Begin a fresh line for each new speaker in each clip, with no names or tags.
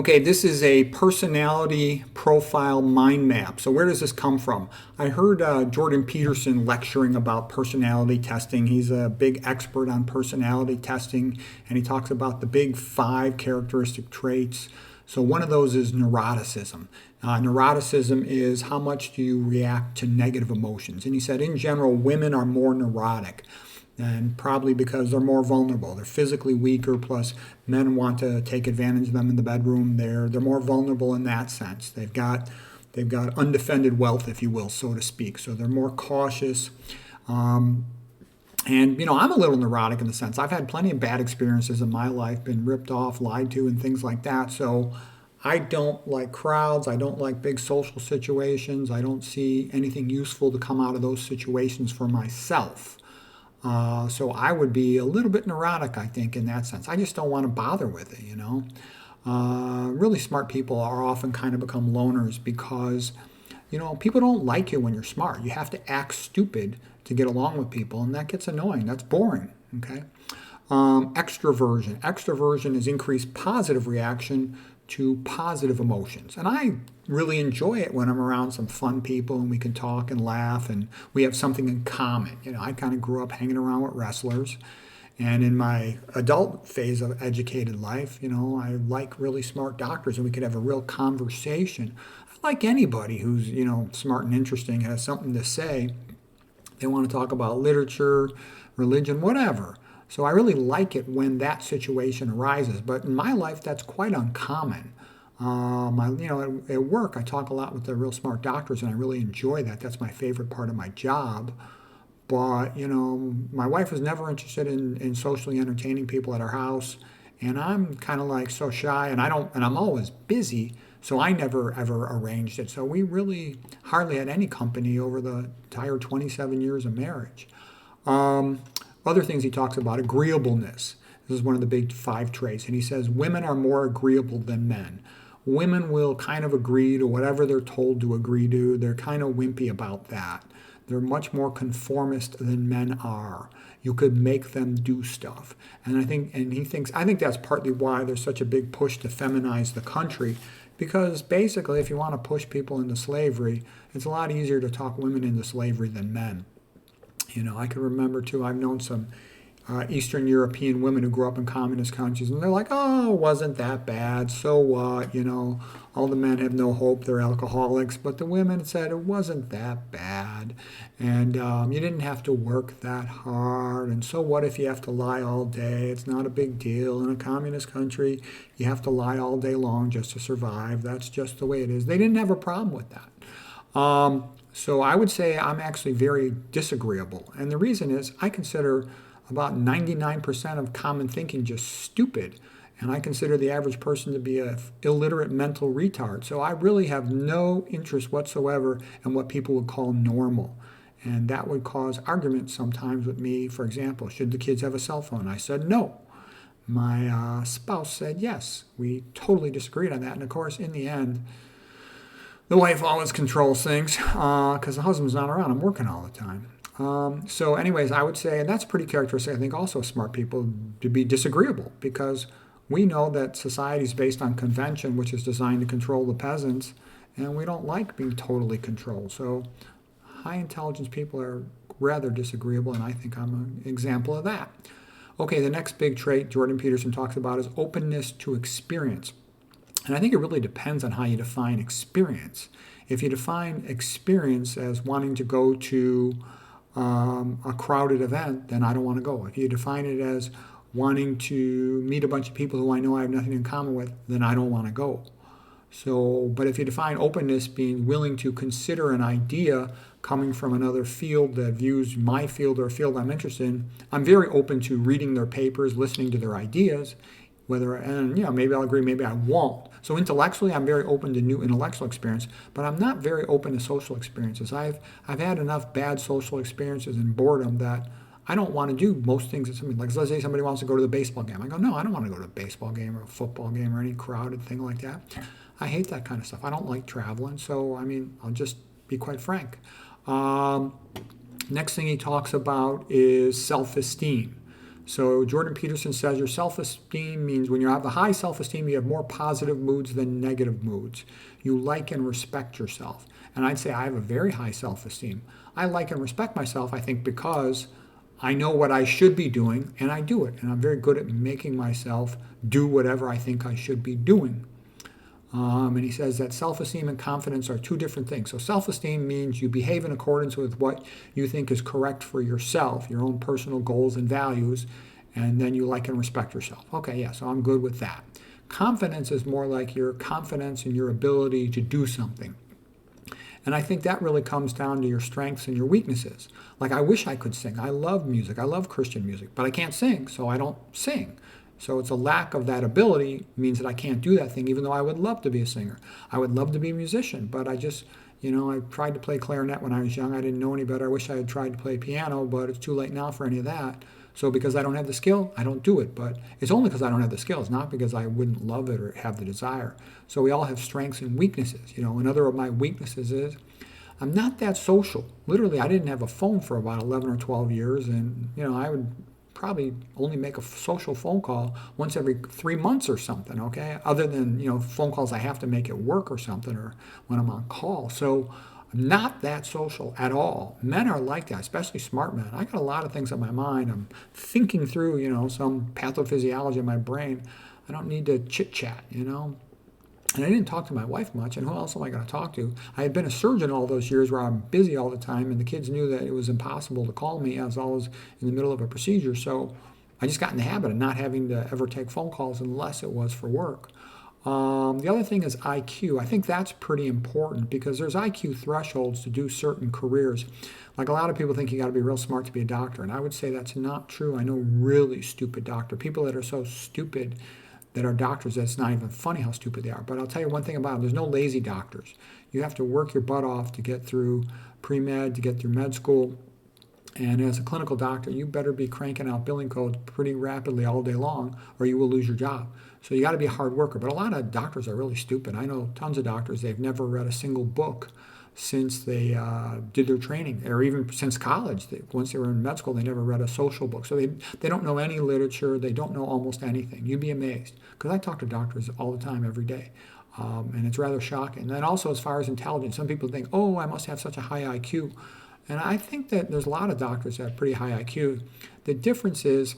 Okay, this is a personality profile mind map. So where does this come from? I heard Jordan Peterson lecturing about personality testing. He's a big expert on personality testing, and he talks about the big 5 characteristic traits. So one of those is neuroticism. Neuroticism is how much do you react to negative emotions. And he said in general, women are more neurotic, and probably because they're more vulnerable. They're physically weaker, plus men want to take advantage of them in the bedroom. They're more vulnerable in that sense. They've got undefended wealth, if you will, so to speak. So they're more cautious. And I'm a little neurotic in the sense I've had plenty of bad experiences in my life, been ripped off, lied to, and things like that. So I don't like crowds. I don't like big social situations. I don't see anything useful to come out of those situations for myself. So I would be a little bit neurotic, I think, in that sense. I just don't want to bother with it. Really smart people are often kind of become loners because, people don't like you when you're smart. You have to act stupid to get along with people, and that gets annoying. That's boring, okay? Extraversion. Extraversion is increased positive reaction to positive emotions. And I really enjoy it when I'm around some fun people and we can talk and laugh and we have something in common. I kind of grew up hanging around with wrestlers. And in my adult phase of educated life, I like really smart doctors and we could have a real conversation. I like anybody who's, smart and interesting, has something to say. They want to talk about literature, religion, whatever. So I really like it when that situation arises. But in my life, that's quite uncommon. At work, I talk a lot with the real smart doctors, and I really enjoy that. That's my favorite part of my job. But, my wife was never interested in socially entertaining people at our house. And I'm kind of like so shy, and I'm always busy. So I never ever arranged it. So we really hardly had any company over the entire 27 years of marriage. Other things he talks about, agreeableness. This is one of the big 5 traits. And he says women are more agreeable than men. Women will kind of agree to whatever they're told to agree to. They're kind of wimpy about that. They're much more conformist than men are. You could make them do stuff. And I think that's partly why there's such a big push to feminize the country. Because basically, if you want to push people into slavery, it's a lot easier to talk women into slavery than men. I can remember too, I've known some Eastern European women who grew up in communist countries, and they're like, oh, it wasn't that bad, so what, all the men have no hope, they're alcoholics, but the women said it wasn't that bad, and you didn't have to work that hard, and so what if you have to lie all day? It's not a big deal. In a communist country, you have to lie all day long just to survive. That's just the way it is. They didn't have a problem with that. So I would say I'm actually very disagreeable. And the reason is I consider about 99% of common thinking just stupid. And I consider the average person to be an illiterate mental retard. So I really have no interest whatsoever in what people would call normal. And that would cause arguments sometimes with me. For example, should the kids have a cell phone? I said no. My spouse said yes. We totally disagreed on that. And of course, in the end, the wife always controls things because the husband's not around. I'm working all the time. So anyways, I would say, and that's pretty characteristic, I think, also of smart people, to be disagreeable, because we know that society is based on convention, which is designed to control the peasants, and we don't like being totally controlled. So high intelligence people are rather disagreeable, and I think I'm an example of that. Okay, the next big trait Jordan Peterson talks about is openness to experience. And I think it really depends on how you define experience. If you define experience as wanting to go to a crowded event, then I don't want to go. If you define it as wanting to meet a bunch of people who I know I have nothing in common with, then I don't want to go. So, but if you define openness being willing to consider an idea coming from another field that views my field or a field I'm interested in, I'm very open to reading their papers, listening to their ideas, maybe I'll agree, maybe I won't. So intellectually, I'm very open to new intellectual experience, but I'm not very open to social experiences. I've had enough bad social experiences and boredom that I don't want to do most things that somebody, like let's say somebody wants to go to the baseball game. I go, no, I don't want to go to a baseball game or a football game or any crowded thing like that. I hate that kind of stuff. I don't like traveling, so I'll just be quite frank. Next thing he talks about is self-esteem. So Jordan Peterson says your self-esteem means when you have a high self-esteem, you have more positive moods than negative moods. You like and respect yourself. And I'd say I have a very high self-esteem. I like and respect myself, I think, because I know what I should be doing and I do it. And I'm very good at making myself do whatever I think I should be doing. And he says that self-esteem and confidence are two different things. So self-esteem means you behave in accordance with what you think is correct for yourself, your own personal goals and values, and then you like and respect yourself. Okay, yeah, so I'm good with that. Confidence is more like your confidence in your ability to do something. And I think that really comes down to your strengths and your weaknesses. Like I wish I could sing. I love music. I love Christian music, but I can't sing, so I don't sing. So it's a lack of that ability means that I can't do that thing, even though I would love to be a singer. I would love to be a musician, but I just, I tried to play clarinet when I was young. I didn't know any better. I wish I had tried to play piano, but it's too late now for any of that. So because I don't have the skill, I don't do it. But it's only because I don't have the skills, not because I wouldn't love it or have the desire. So we all have strengths and weaknesses. Another of my weaknesses is I'm not that social. Literally, I didn't have a phone for about 11 or 12 years, and I would probably only make a social phone call once every 3 months or something, okay? Other than, phone calls I have to make at work or something or when I'm on call. So I'm not that social at all. Men are like that, especially smart men. I got a lot of things on my mind. I'm thinking through, some pathophysiology in my brain. I don't need to chit-chat. And I didn't talk to my wife much, and who else am I going to talk to? I had been a surgeon all those years where I'm busy all the time, and the kids knew that it was impossible to call me. I was always in the middle of a procedure, so I just got in the habit of not having to ever take phone calls unless it was for work. The other thing is IQ. I think that's pretty important because there's IQ thresholds to do certain careers. Like a lot of people think you got to be real smart to be a doctor, and I would say that's not true. I know really stupid doctors, people that are so stupid that are doctors that's not even funny how stupid they are. But I'll tell you one thing about them. There's no lazy doctors. You have to work your butt off to get through pre-med, to get through med school. And as a clinical doctor, you better be cranking out billing codes pretty rapidly all day long or you will lose your job. So you got to be a hard worker. But a lot of doctors are really stupid. I know tons of doctors, they've never read a single book since they did their training, or even since college. Once they were in med school, they never read a social book. So they don't know any literature. They don't know almost anything. You'd be amazed. Because I talk to doctors all the time, every day. And it's rather shocking. And then also as far as intelligence, some people think, oh, I must have such a high IQ. And I think that there's a lot of doctors that have pretty high IQ. The difference is,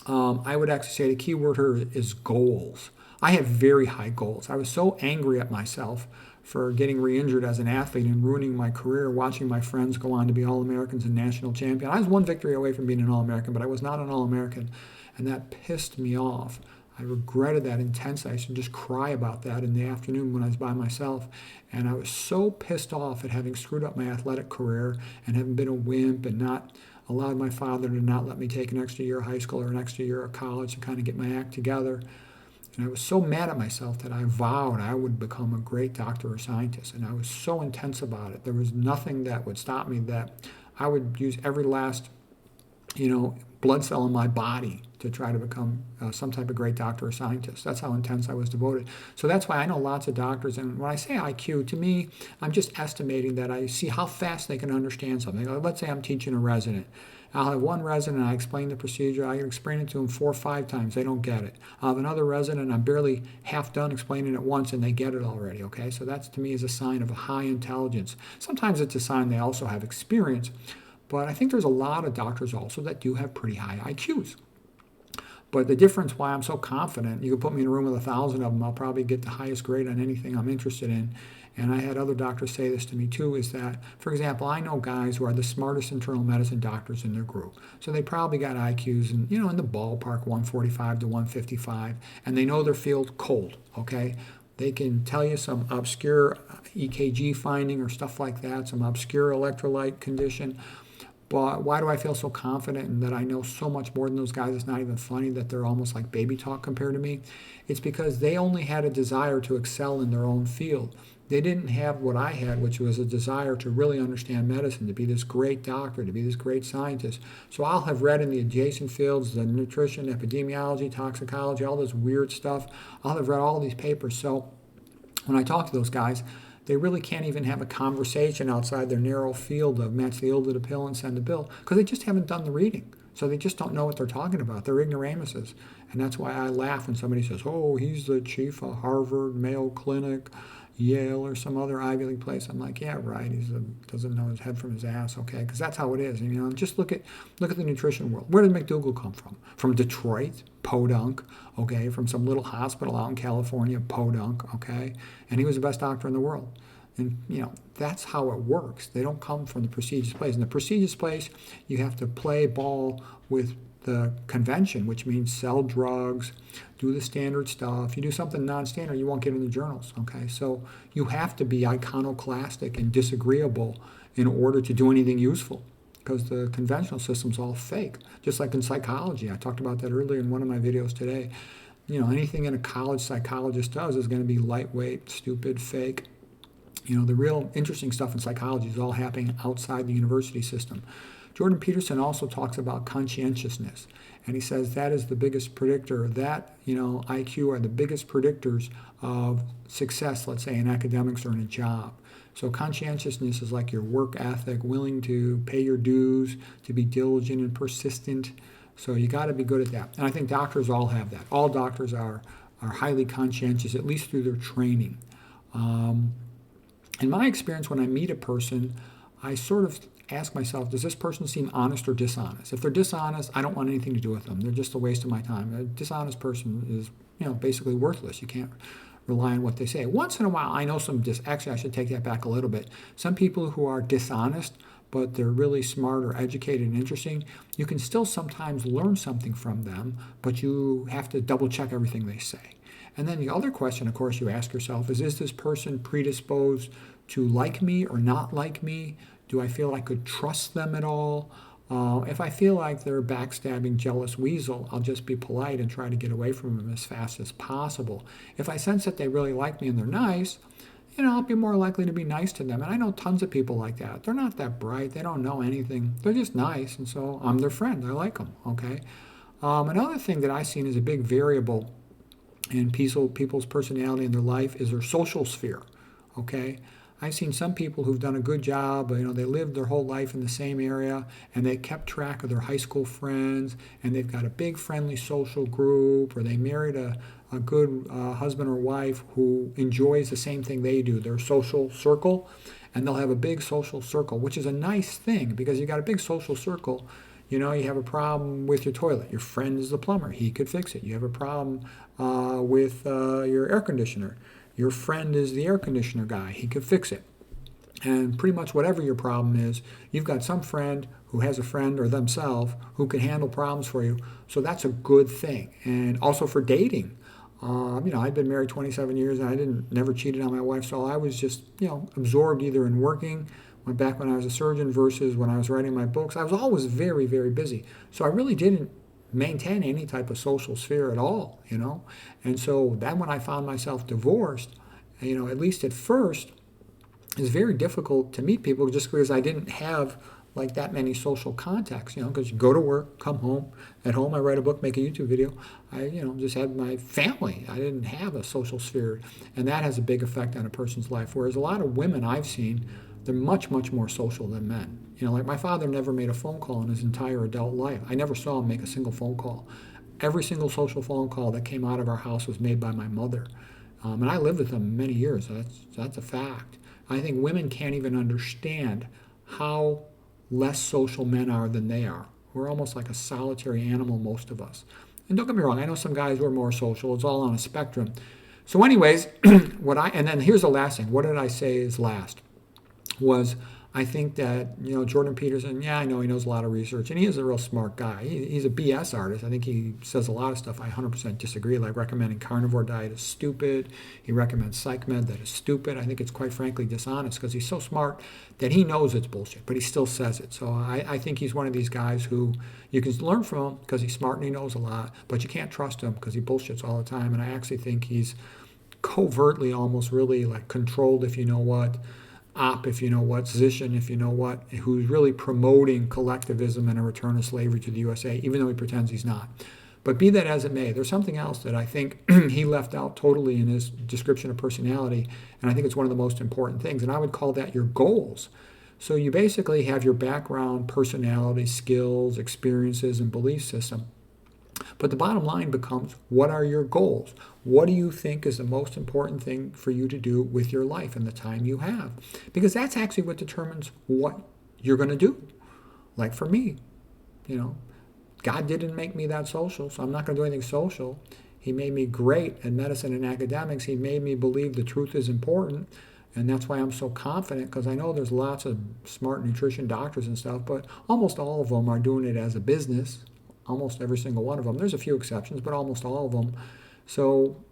I would actually say the key word here is goals. I have very high goals. I was so angry at myself for getting re-injured as an athlete and ruining my career, watching my friends go on to be All-Americans and national champion. I was one victory away from being an All-American, but I was not an All-American, and that pissed me off. I regretted that intensely. I used to just cry about that in the afternoon when I was by myself, and I was so pissed off at having screwed up my athletic career and having been a wimp and not allowed my father to not let me take an extra year of high school or an extra year of college to kind of get my act together. And I was so mad at myself that I vowed I would become a great doctor or scientist. And I was so intense about it. There was nothing that would stop me, that I would use every last, blood cell in my body to try to become some type of great doctor or scientist. That's how intense I was devoted. So that's why I know lots of doctors. And when I say IQ, to me, I'm just estimating that I see how fast they can understand something. Let's say I'm teaching a resident. I'll have one resident, I explain the procedure, I can explain it to them 4 or 5 times, they don't get it. I'll have another resident, I'm barely half done explaining it once and they get it already, okay? So that to me is a sign of a high intelligence. Sometimes it's a sign they also have experience, but I think there's a lot of doctors also that do have pretty high IQs. But the difference why I'm so confident, you can put me in a room with 1,000 of them, I'll probably get the highest grade on anything I'm interested in. And I had other doctors say this to me too, is that, for example, I know guys who are the smartest internal medicine doctors in their group. So they probably got IQs in the ballpark, 145 to 155, and they know their field cold, okay? They can tell you some obscure EKG finding or stuff like that, some obscure electrolyte condition. But why do I feel so confident and that I know so much more than those guys? It's not even funny that they're almost like baby talk compared to me. It's because they only had a desire to excel in their own field. They didn't have what I had, which was a desire to really understand medicine, to be this great doctor, to be this great scientist. So I'll have read in the adjacent fields, the nutrition, epidemiology, toxicology, all this weird stuff. I'll have read all these papers. So when I talk to those guys, they really can't even have a conversation outside their narrow field of match the ill to the pill and send the bill because they just haven't done the reading. So they just don't know what they're talking about. They're ignoramuses. And that's why I laugh when somebody says, oh, he's the chief of Harvard, Mayo Clinic, Yale, or some other Ivy League place. I'm like, yeah, right. Doesn't know his head from his ass, okay? Because that's how it is. And, just look at the nutrition world. Where did McDougall come from? From Detroit, podunk, okay? From some little hospital out in California, podunk, okay? And he was the best doctor in the world. And, that's how it works. They don't come from the prestigious place. In the prestigious place, you have to play ball with the convention, which means sell drugs, do the standard stuff. You do something non-standard, you won't get in the journals, okay? So you have to be iconoclastic and disagreeable in order to do anything useful, because the conventional system's all fake. Just like in psychology. I talked about that earlier in one of my videos today. Anything in a college psychologist does is going to be lightweight, stupid, fake. The real interesting stuff in psychology is all happening outside the university system. Jordan Peterson also talks about conscientiousness, and he says that is the biggest predictor, that, IQ are the biggest predictors of success, let's say, in academics or in a job. So conscientiousness is like your work ethic, willing to pay your dues, to be diligent and persistent. So you got to be good at that. And I think doctors all have that. All doctors are highly conscientious, at least through their training. In my experience, when I meet a person, I sort of ask myself, does this person seem honest or dishonest? If they're dishonest, I don't want anything to do with them. They're just a waste of my time. A dishonest person is, basically worthless. You can't rely on what they say. Once in a while, I know actually, I should take that back a little bit. Some people who are dishonest, but they're really smart or educated and interesting, you can still sometimes learn something from them, but you have to double check everything they say. And then the other question, of course, you ask yourself is this person predisposed to like me or not like me? Do I feel I could trust them at all? If I feel like they're a backstabbing, jealous weasel, I'll just be polite and try to get away from them as fast as possible. If I sense that they really like me and they're nice, I'll be more likely to be nice to them. And I know tons of people like that. They're not that bright. They don't know anything. They're just nice. And so I'm their friend. I like them, okay? Another thing that I've seen is a big variable in people's personality in their life is their social sphere, okay? I've seen some people who've done a good job, they lived their whole life in the same area, and they kept track of their high school friends, and they've got a big friendly social group, or they married a good husband or wife who enjoys the same thing they do, their social circle, and they'll have a big social circle, which is a nice thing, because you got a big social circle. You have a problem with your toilet. Your friend is the plumber. He could fix it. You have a problem with your air conditioner. Your friend is the air conditioner guy. He could fix it. And pretty much whatever your problem is, you've got some friend who has a friend or themselves who can handle problems for you. So that's a good thing. And also for dating. I'd been married 27 years and I never cheated on my wife. So I was just, absorbed either in working, back when I was a surgeon versus when I was writing my books. I was always very, very busy. So I really didn't maintain any type of social sphere at all, And so then when I found myself divorced, at least at first, it was very difficult to meet people just because I didn't have like that many social contacts, because you go to work, come home. At home, I write a book, make a YouTube video. I, just had my family. I didn't have a social sphere. And that has a big effect on a person's life. Whereas a lot of women I've seen, they're much, much more social than men. Like my father never made a phone call in his entire adult life. I never saw him make a single phone call. Every single social phone call that came out of our house was made by my mother. And I lived with them many years. That's a fact. I think women can't even understand how less social men are than they are. We're almost like a solitary animal, most of us. And don't get me wrong, I know some guys who are more social. It's all on a spectrum. So anyways, and then here's the last thing. What did I say is last? Was I think that, Jordan Peterson, I know he knows a lot of research, and he is a real smart guy. He's a BS artist. I think he says a lot of stuff I 100% disagree, like recommending carnivore diet is stupid. He recommends psych med that is stupid. I think it's quite frankly dishonest because he's so smart that he knows it's bullshit, but he still says it. So I think he's one of these guys who you can learn from him because he's smart and he knows a lot, but you can't trust him because he bullshits all the time. And I actually think he's covertly almost really like controlled, if you know what, if you know what, position, if you know what, who's really promoting collectivism and a return of slavery to the USA, even though he pretends he's not. But be that as it may, there's something else that I think he left out totally in his description of personality, and I think it's one of the most important things, and I would call that your goals. So you basically have your background, personality, skills, experiences, and belief system. But the bottom line becomes, what are your goals? What do you think is the most important thing for you to do with your life and the time you have? Because that's actually what determines what you're going to do. Like for me, you know, God didn't make me that social, so I'm not going to do anything social. He made me great at medicine and academics. He made me believe the truth is important. And that's why I'm so confident, because I know there's lots of smart nutrition doctors and stuff, but almost all of them are doing it as a business. Almost every single one of them. There's a few exceptions, but almost all of them. So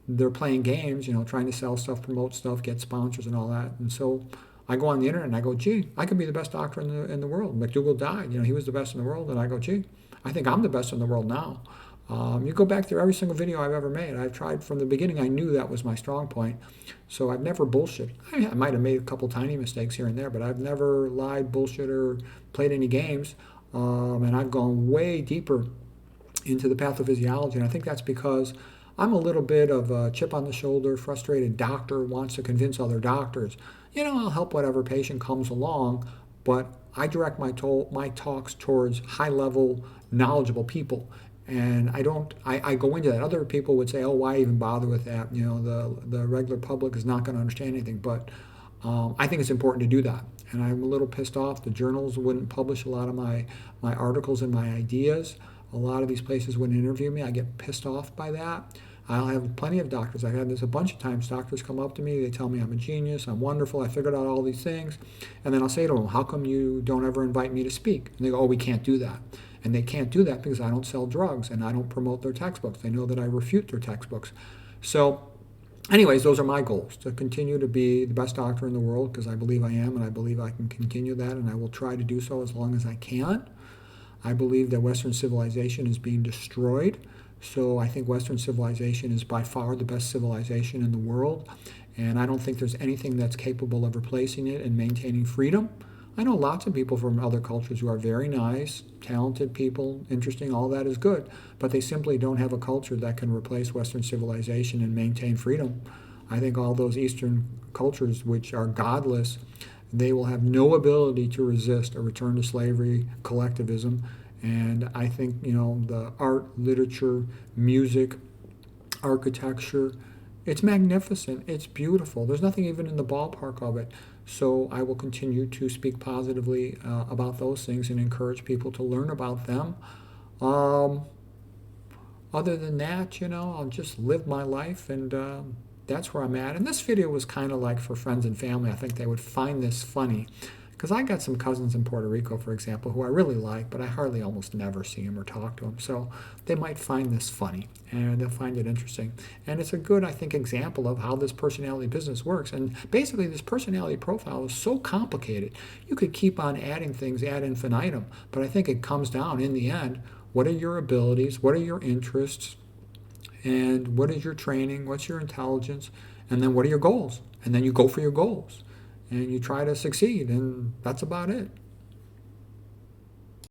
they're playing games, trying to sell stuff, promote stuff, get sponsors and all that. And so I go on the internet and I go, gee, I could be the best doctor in the world. McDougall died. He was the best in the world. And I go, gee, I think I'm the best in the world now. You go back through every single video I've ever made. I've tried from the beginning. I knew that was my strong point. So I've never bullshit. I might have made a couple tiny mistakes here and there, but I've never lied, bullshit, or played any games. And I've gone way deeper into the pathophysiology. And I think that's because I'm a little bit of a chip on the shoulder, frustrated doctor, wants to convince other doctors. I'll help whatever patient comes along, but I direct my talks towards high-level, knowledgeable people. And I go into that. Other people would say, oh, why even bother with that? The regular public is not going to understand anything. But I think it's important to do that. And I'm a little pissed off. The journals wouldn't publish a lot of my articles and my ideas. A lot of these places wouldn't interview me. I get pissed off by that. I'll have plenty of doctors. I've had this a bunch of times. Doctors come up to me. They tell me I'm a genius. I'm wonderful. I figured out all these things. And then I'll say to them, how come you don't ever invite me to speak? And they go, oh, we can't do that. And they can't do that because I don't sell drugs and I don't promote their textbooks. They know that I refute their textbooks. So anyways, those are my goals, to continue to be the best doctor in the world, because I believe I am, and I believe I can continue that, and I will try to do so as long as I can. I believe that Western civilization is being destroyed. So I think Western civilization is by far the best civilization in the world. And I don't think there's anything that's capable of replacing it and maintaining freedom. I know lots of people from other cultures who are very nice, talented people, interesting, all that is good. But they simply don't have a culture that can replace Western civilization and maintain freedom. I think all those Eastern cultures which are godless, they will have no ability to resist a return to slavery, collectivism. And I think, the art, literature, music, architecture, it's magnificent. It's beautiful. There's nothing even in the ballpark of it. So I will continue to speak positively about those things and encourage people to learn about them. Other than that, I'll just live my life, and that's where I'm at. And this video was kind of like for friends and family. I think they would find this funny, because I got some cousins in Puerto Rico, for example, who I really like, but I hardly almost never see them or talk to them. So they might find this funny, and they'll find it interesting. And it's a good, I think, example of how this personality business works. And basically, this personality profile is so complicated. You could keep on adding things ad infinitum, but I think it comes down, in the end, what are your abilities, what are your interests, and what is your training, what's your intelligence, and then what are your goals? And then you go for your goals. And you try to succeed, and that's about it.